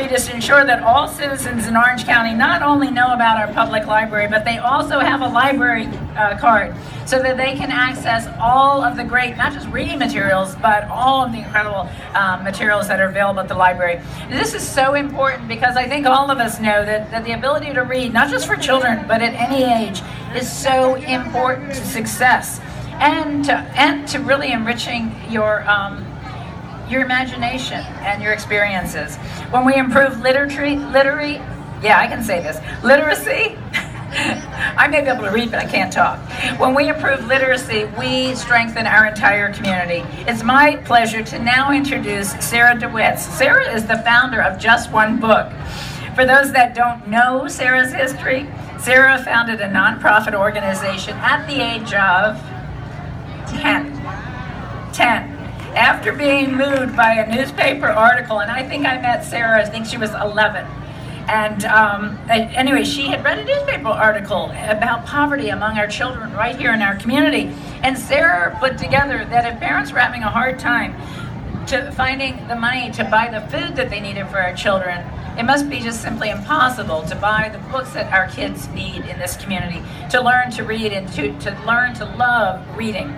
ability to ensure that all citizens in Orange County not only know about our public library, but they also have a library card so that they can access all of the great, not just reading materials, but all of the incredible materials that are available at the library. This is so important because I think all of us know that the ability to read, not just for children, but at any age, is so important to success and to really enriching your imagination and your experiences. When we improve literacy, I may be able to read, but I can't talk. When we improve literacy, we strengthen our entire community. It's my pleasure to now introduce Sarah DeWitz. Sarah is the founder of Just One Book. For those that don't know Sarah's history, Sarah founded a nonprofit organization at the age of 10. After being moved by a newspaper article, and I think I met Sarah, I think she was 11. And anyway, she had read a newspaper article about poverty among our children right here in our community. And Sarah put together that if parents were having a hard time to finding the money to buy the food that they needed for our children, it must be just simply impossible to buy the books that our kids need in this community, to learn to read and to learn to love reading.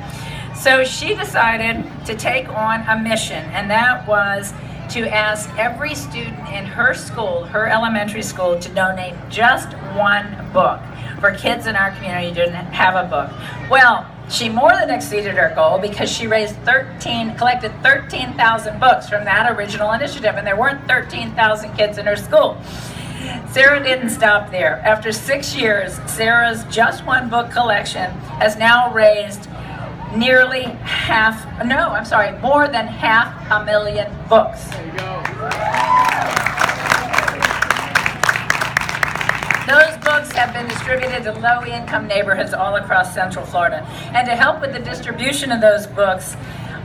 So she decided to take on a mission, and that was to ask every student in her school, her elementary school, to donate just one book for kids in our community who didn't have a book. Well, she more than exceeded her goal because she collected 13,000 books from that original initiative, and there weren't 13,000 kids in her school. Sarah didn't stop there. After 6 years, Sarah's Just One Book collection has now raised more than 500,000 books. There you go. Those books have been distributed to low-income neighborhoods all across Central Florida. And to help with the distribution of those books,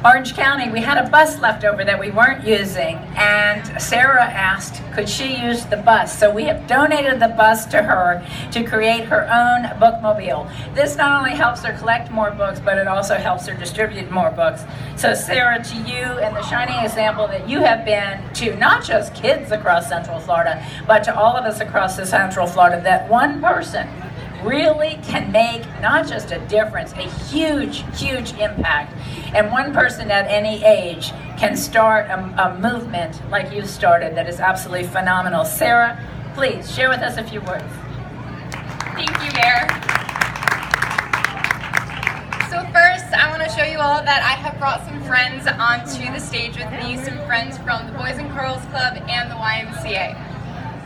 Orange County, we had a bus left over that we weren't using, and Sarah asked, could she use the bus? So we have donated the bus to her to create her own bookmobile. This not only helps her collect more books, but it also helps her distribute more books. So Sarah, to you and the shining example that you have been to not just kids across Central Florida, but to all of us across the Central Florida, that one person really can make not just a difference, a huge, huge impact. And one person at any age can start a movement like you started that is absolutely phenomenal. Sarah, please share with us a few words. Thank you, Mayor. So first, I want to show you all that I have brought some friends onto the stage with me, some friends from the Boys and Girls Club and the YMCA.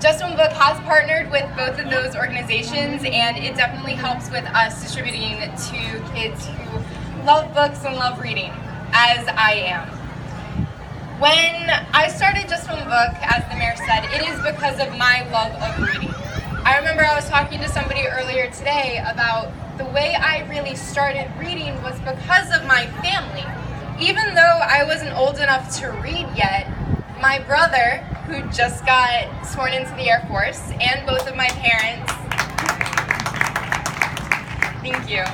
Just One Book has partnered with both of those organizations, and it definitely helps with us distributing to kids who love books and love reading, as I am. When I started Just One Book, as the mayor said, it is because of my love of reading. I remember I was talking to somebody earlier today about the way I really started reading was because of my family. Even though I wasn't old enough to read yet, my brother, who just got sworn into the Air Force, and both of my parents, thank you,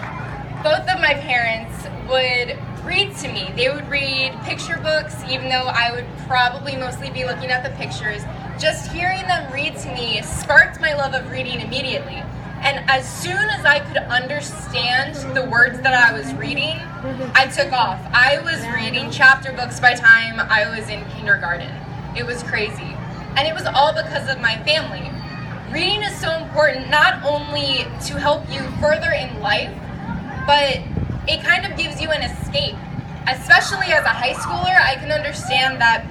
both of my parents would read to me. They would read picture books, even though I would probably mostly be looking at the pictures. Just hearing them read to me sparked my love of reading immediately. And as soon as I could understand the words that I was reading, I took off. I was reading chapter books by the time I was in kindergarten. It was crazy. And it was all because of my family. Reading is so important, not only to help you further in life, but it kind of gives you an escape. Especially as a high schooler, I can understand that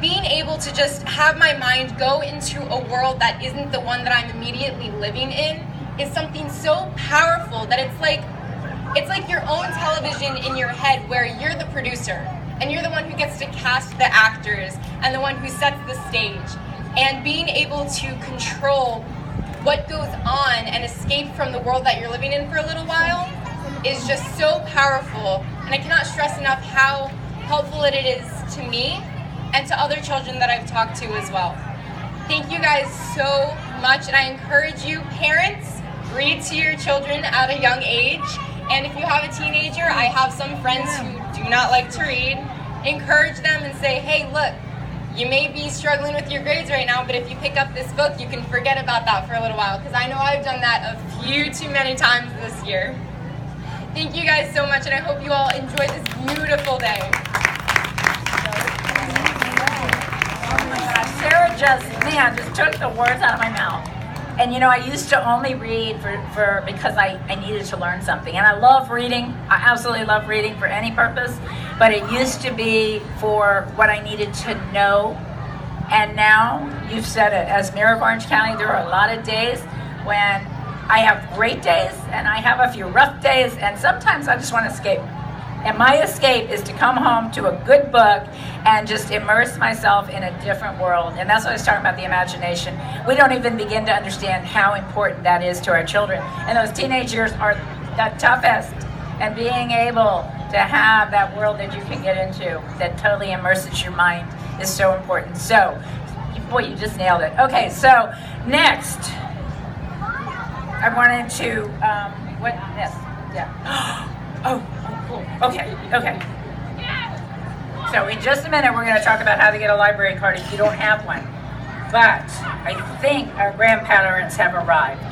being able to just have my mind go into a world that isn't the one that I'm immediately living in is something so powerful that it's like your own television in your head where you're the producer and you're the one who gets to cast the actors and the one who sets the stage. And being able to control what goes on and escape from the world that you're living in for a little while is just so powerful. And I cannot stress enough how helpful it is to me and to other children that I've talked to as well. Thank you guys so much, and I encourage you, parents, read to your children at a young age. And if you have a teenager, I have some friends who do not like to read. Encourage them and say, hey, look, You may be struggling with your grades right now, but if you pick up this book, you can forget about that for a little while, because I know I've done that a few too many times this year. Thank you guys so much, and I hope you all enjoy this beautiful day. Oh my gosh, Sarah just took the words out of my mouth. And you know, I used to only read because I needed to learn something. And I love reading. I absolutely love reading for any purpose. But it used to be for what I needed to know. And now, you've said it, as Mayor of Orange County, there are a lot of days when I have great days and I have a few rough days, and sometimes I just want to escape. And my escape is to come home to a good book and just immerse myself in a different world. And that's what I was talking about, the imagination. We don't even begin to understand how important that is to our children. And those teenage years are the toughest. And being able to have that world that you can get into that totally immerses your mind is so important. So, boy, you just nailed it. Okay, so next, I wanted to, what, yes, yeah. Oh, cool. Okay. So in just a minute, we're going to talk about how to get a library card if you don't have one. But I think our grandparents have arrived.